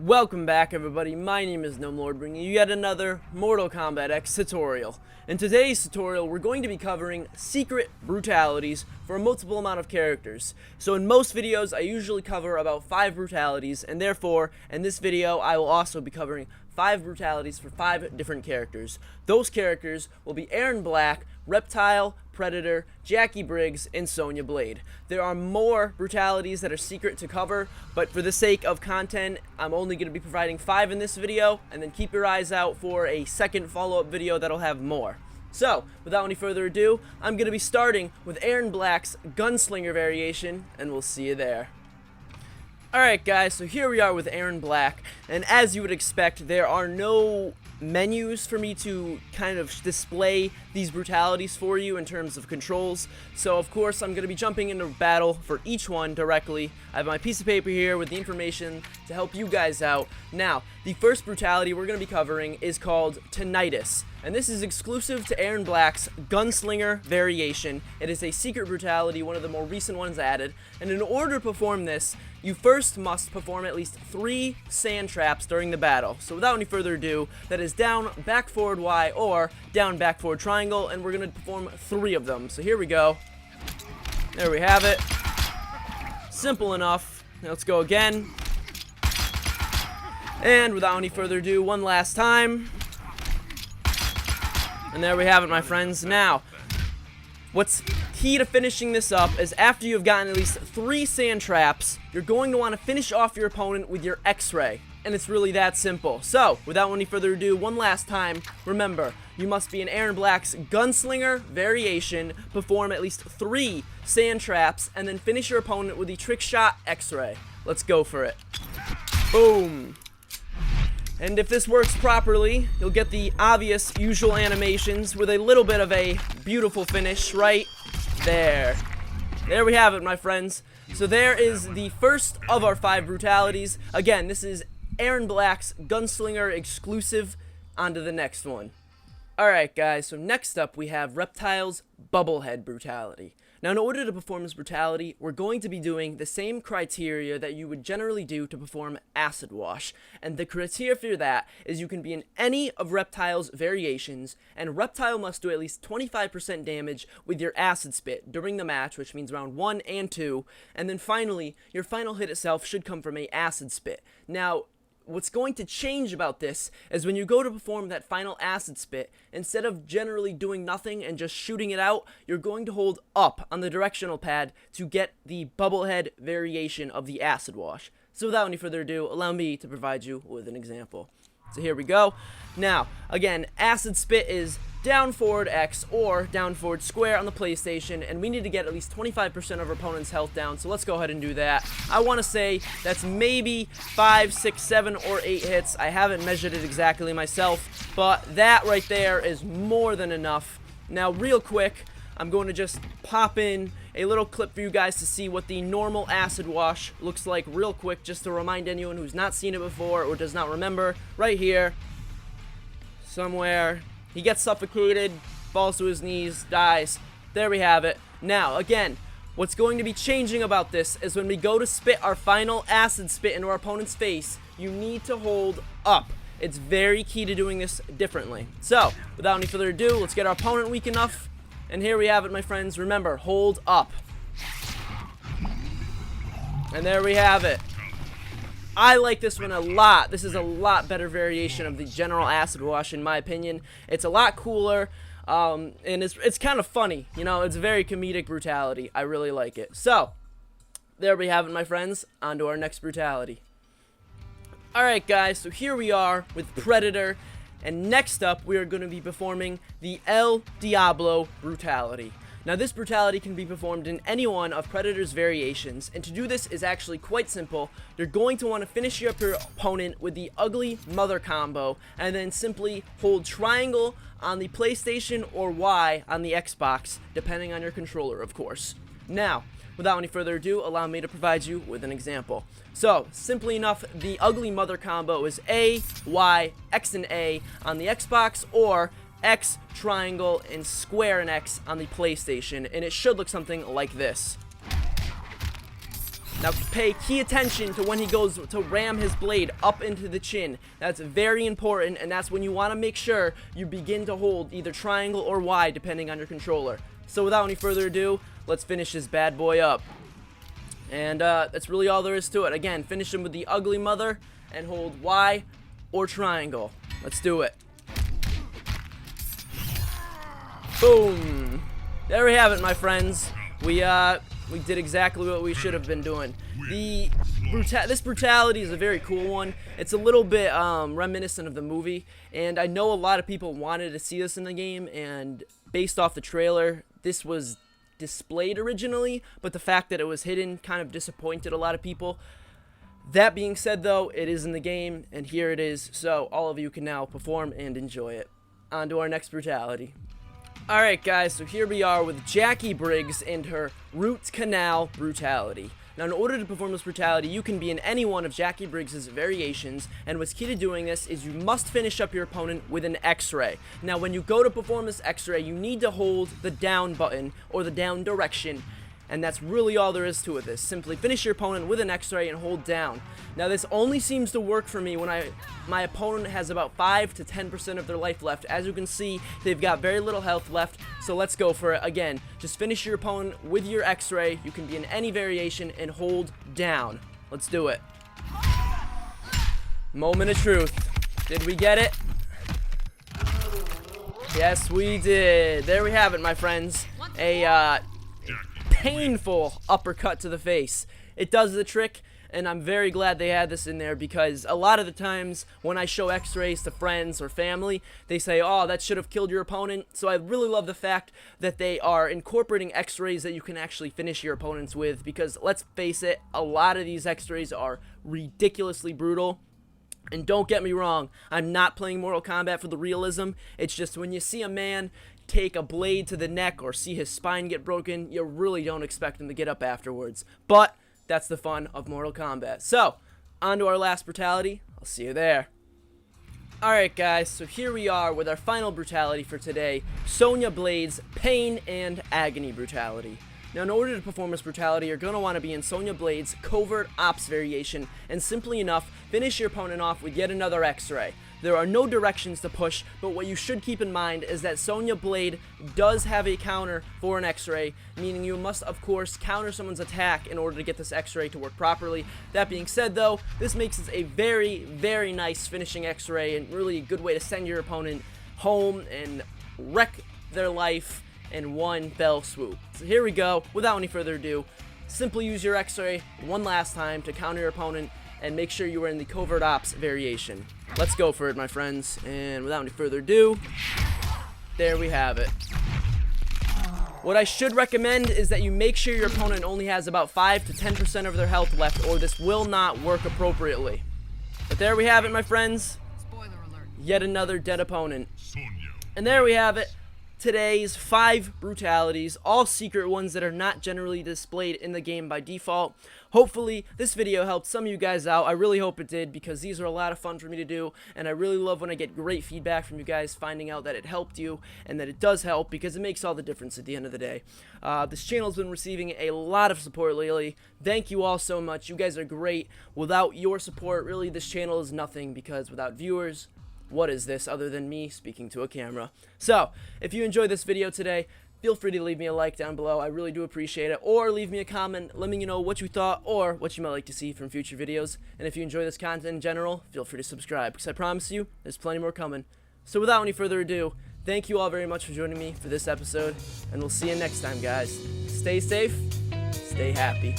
Welcome back, everybody. My name is Gnome, bringing you yet another Mortal Kombat X tutorial. In today's tutorial, we're going to be covering Secret Brutalities for a multiple amount of characters. So in most videos, I usually cover about 5 brutalities, and therefore, in this video, I will also be covering 5 brutalities for 5 different characters. Those characters will be Erron Black, Reptile, Predator, Jaqui Briggs, and Sonya Blade. There are more brutalities that are secret to cover, but for the sake of content, I'm only going to be providing 5 in this video, and then keep your eyes out for a second follow-up video that'll have more. So, without any further ado, I'm going to be starting with Erron Black's Gunslinger variation, and we'll see you there. Alright guys, so here we are with Erron Black, and as you would expect, there are no menus for me to kind of display these brutalities for you in terms of controls. So of course I'm going to be jumping into battle for each one directly. I have my piece of paper here with the information to help you guys out. Now, the first brutality we're going to be covering is called Tinnitus, and this is exclusive to Erron Black's Gunslinger variation. It is a secret brutality, one of the more recent ones added, and in order to perform this, you first must perform at least 3 sand traps during the battle. So without any further ado, that is down, back, forward, Y, or down, back, forward, triangle, and we're going to perform 3 of them. So here we go. There we have it. Simple enough. Now let's go again. And without any further ado, one last time. And there we have it, my friends. Now, what's key to finishing this up is after you've gotten at least 3 sand traps, you're going to want to finish off your opponent with your X-ray. And it's really that simple. So, without any further ado, one last time, remember, you must be in Erron Black's Gunslinger variation, perform at least 3 sand traps, and then finish your opponent with the trick shot X-ray. Let's go for it. Boom. And if this works properly, you'll get the obvious usual animations with a little bit of a beautiful finish right there. There we have it, my friends. So there is the first of our 5 brutalities. Again, this is Erron Black's Gunslinger exclusive. On to the next one. Alright guys, so next up we have Reptile's Bubblehead brutality. Now in order to perform this brutality, we're going to be doing the same criteria that you would generally do to perform Acid Wash. And the criteria for that is you can be in any of Reptile's variations, and Reptile must do at least 25% damage with your Acid Spit during the match, which means round 1 and 2, and then finally, your final hit itself should come from a Acid Spit. Now, what's going to change about this is when you go to perform that final Acid Spit, instead of generally doing nothing and just shooting it out, you're going to hold up on the directional pad to get the Bubblehead variation of the Acid Wash. So without any further ado, allow me to provide you with an example. So here we go. Now, again, Acid Spit is down forward X or down forward square on the PlayStation, and we need to get at least 25% of our opponent's health down, so let's go ahead and do that. I want to say that's maybe 5, 6, 7, or 8 hits. I haven't measured it exactly myself, but that right there is more than enough. Now, real quick, I'm going to just pop in a little clip for you guys to see what the normal Acid Wash looks like real quick, just to remind anyone who's not seen it before or does not remember. Right here, somewhere. He gets suffocated, falls to his knees, dies. There we have it. Now, again, what's going to be changing about this is when we go to spit our final Acid Spit into our opponent's face, you need to hold up. It's very key to doing this differently. So, without any further ado, let's get our opponent weak enough. And here we have it, my friends. Remember, hold up. And there we have it. I like this one a lot. This is a lot better variation of the general Acid Wash, in my opinion. It's a lot cooler, and it's kind of funny. You know, it's a very comedic brutality. I really like it. So, there we have it, my friends. On to our next brutality. Alright, guys, so here we are with Predator, and next up, we are going to be performing the Diablo brutality. Now, this brutality can be performed in any one of Predator's variations, and to do this is actually quite simple. You're going to want to finish up your opponent with the Ugly Mother combo, and then simply hold triangle on the PlayStation or Y on the Xbox, depending on your controller, of course. Now, without any further ado, allow me to provide you with an example. So, simply enough, the Ugly Mother combo is A, Y, X and A on the Xbox, or X, triangle, and square and X on the PlayStation, and it should look something like this. Now pay key attention to when he goes to ram his blade up into the chin. That's very important, and that's when you want to make sure you begin to hold either triangle or Y depending on your controller. So without any further ado, let's finish this bad boy up. And that's really all there is to it. Again, finish him with the ugly mother and hold Y or triangle. Let's do it. Boom. There we have it, my friends. We did exactly what we should have been doing. This brutality is a very cool one. It's a little bit reminiscent of the movie, and I know a lot of people wanted to see this in the game, and based off the trailer, this was displayed originally, but the fact that it was hidden kind of disappointed a lot of people. That being said, though, it is in the game, and here it is, so all of you can now perform and enjoy it. On to our next brutality. Alright guys, so here we are with Jaqui Briggs and her Kanal brutality. Now in order to perform this brutality, you can be in any one of Jaqui Briggs' variations, and what's key to doing this is you must finish up your opponent with an X-ray. Now when you go to perform this X-ray, you need to hold the down button, or the down direction, and that's really all there is to it. This simply finish your opponent with an X-ray and hold down. Now this only seems to work for me when my opponent has about 5 to 10% of their life left. As you can see, they've got very little health left, so let's go for it. Again, just finish your opponent with your X-ray. You can be in any variation and hold down. Let's do it. Moment of truth. Did we get it? Yes, we did. There we have it, my friends. A painful uppercut to the face. It does the trick, and I'm very glad they had this in there, because a lot of the times when I show X-rays to friends or family, they say, oh, that should have killed your opponent. So I really love the fact that they are incorporating X-rays that you can actually finish your opponents with, because let's face it, a lot of these X-rays are ridiculously brutal. And don't get me wrong, I'm not playing Mortal Kombat for the realism. It's just when you see a man take a blade to the neck or see his spine get broken, you really don't expect him to get up afterwards. But that's the fun of Mortal Kombat. So, on to our last brutality. I'll see you there. Alright guys, so here we are with our final brutality for today, Sonya Blade's Pain and Agony brutality. Now in order to perform this brutality, you're going to want to be in Sonya Blade's Covert Ops variation, and simply enough, finish your opponent off with yet another X-ray. There are no directions to push, but what you should keep in mind is that Sonya Blade does have a counter for an X-ray, meaning you must of course counter someone's attack in order to get this X-ray to work properly. That being said though, this makes this a very, very nice finishing X-ray, and really a good way to send your opponent home and wreck their life in one fell swoop. So here we go. Without any further ado, simply use your X-ray one last time to counter your opponent, and make sure you are in the Covert Ops variation. Let's go for it, my friends. And without any further ado, there we have it. What I should recommend is that you make sure your opponent only has about 5 to 10% of their health left, or this will not work appropriately. But there we have it, my friends. Spoiler alert. Yet another dead opponent. And there we have it. Today's 5 brutalities, all secret ones that are not generally displayed in the game by default. Hopefully this video helped some of you guys out. I really hope it did, because these are a lot of fun for me to do, and I really love when I get great feedback from you guys finding out that it helped you and that it does help, because it makes all the difference at the end of the day. This channel's been receiving a lot of support lately. Thank you all so much. You guys are great. Without your support, really this channel is nothing, because without viewers, what is this other than me speaking to a camera? So, if you enjoyed this video today, feel free to leave me a like down below. I really do appreciate it. Or leave me a comment, let me know what you thought or what you might like to see from future videos. And if you enjoy this content in general, feel free to subscribe, because I promise you, there's plenty more coming. So without any further ado, thank you all very much for joining me for this episode, and we'll see you next time, guys. Stay safe, stay happy.